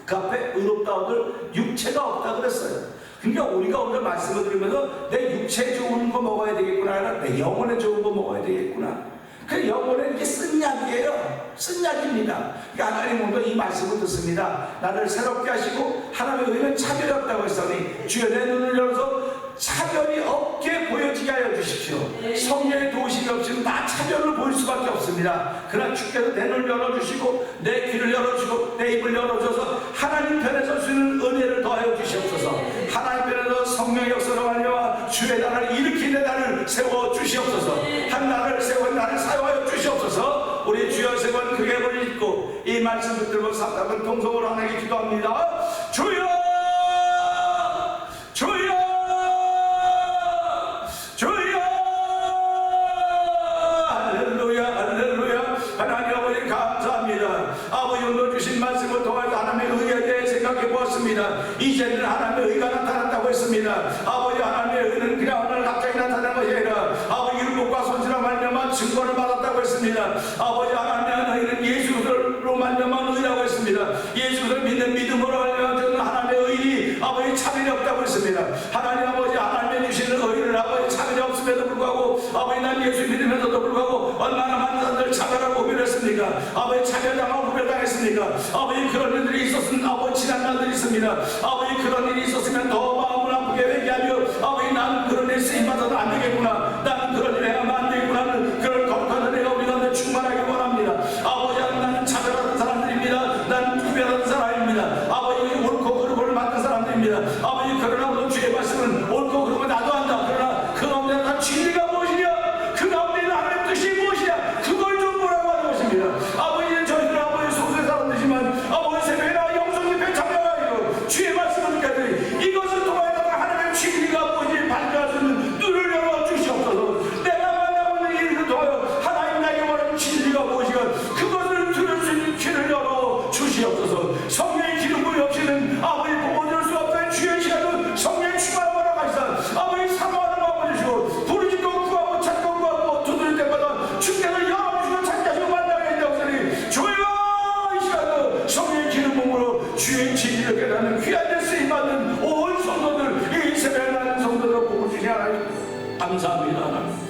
S1: 그 앞에 의롭다 얻을 육체가 없다 그랬어요. 그러니까 우리가 오늘 말씀을 들으면서 내 육체 좋은 거 먹어야 되겠구나, 아니라 내 영혼에 좋은 거 먹어야 되겠구나. 그 영혼은 이게 쓴 약이에요. 쓴 약입니다. 그러니까 하나님 오늘 이 말씀을 듣습니다. 나를 새롭게 하시고 하나님의 의는 차별이 없다고 했으니 주여 내 눈을 열어서 차별이 없게 보여지게 하여 주십시오. 성령의 도우심이 없이는 다 차별을 보일 수밖에 없습니다. 그러나 주께서 내 눈을 열어주시고 내 귀를 열어주시고 내 입을 열어줘서 하나님 편에 설 수 있는 은혜를 더하여 주시옵소서. 하나님 편에서 성령의 역사로 말미암아 주의 나라를 일으키는 나를 세워 주시옵소서. 한 나라를 세워 나를 사용하여 주시옵소서. 우리 주여 세번 크게 부르짖고 이 말씀 붙들고 사람은 동성으로 하나님께 기도합니다. 주여 주여 주여 할렐루야 할렐루야. 하나님 아버지 감사합니다. 아버지 오늘 주신 말씀을 통해서 하나님의 의에 대해 생각해 보았습니다. 이제는 하나님의 의가 나타났다고 했습니다. 아버지 하나님의 의는 그냥 오늘 갑자기 나타난 것이 아니라 아버지 율법과 선지로 말미암아 증거를 받았다고 했습니다. 아버지 하나님의 의는 예수로 말미암아 의라고 했습니다. 예수를 믿는 믿음으로 말미암아 저는 하나님의 의인이 아버지 차별이 없다고 했습니다. 하나님 아버지 하나님의 주시는 의를 아버지 차별이 없음에도 불구하고 아버지 난 예수 믿으면서도 불구하고 얼마나 많은 사람들 차별하고 후별했습니까? 아버지 차별당하고 후별당했습니까? 아버지 그런 일들이 있었으면 아버지 지난 날들이 있습니다. 아버지 그런 일이 있었으면 더 마음을 아프게 되게 하며 아버지 나는 그런 일 쓰임받아도 안 되겠구나, 나는 그런 일 해야만 안 되겠구나 하는 그런 거룩한 은혜가 우리 가운데 충만하길 원합니다. 아버지 나는 차별하는 사람들입니다. 나는 구별하는 사람입니다. 아버지 옳고 그름을 맡은 사람들입니다. 아버지 그러나 오늘 주의 말씀은 옳고 그름을 나도 한다. 그러나 그 가운데 난 진리가 무엇이냐, 그 가운데 하나님 뜻이 무엇이냐, 그걸 좀 보라고 하는 것입니다. 아버지는 저희들 아버지 속세 사람들이지만 아버지 새벽에 나와 영성 집회 참여하여 주의 말씀을 듣게 이것을 통하여 하나님의 진리가 무엇인지 발견할 수 있는 눈을 열어 주시옵소서. 내가 만나보는 일을 통하여 하나님 나에게 원하는 진리가 무엇이가 그것을 들을 수 있는 귀를 열어 주시옵소서. 성령의 기름 부이 없이는 아버지 보고 들을 수 없다는 주의 시간은 성령의 충만함으로 가시사 아버지 사모하는 마음을 주시고 부르짖고 구하고 찾고 구하고 두드릴 때마다 주께서 열어주시고 찾게 하시고 만나게 된다고 하니 주여 이 시간은 성령의 기름 부음으로 주의 진리를 깨닫는 귀한 데 쓰임받는 온 성도들 이 새벽에 나는 성도들 보고 주시 하나님 감사합니다.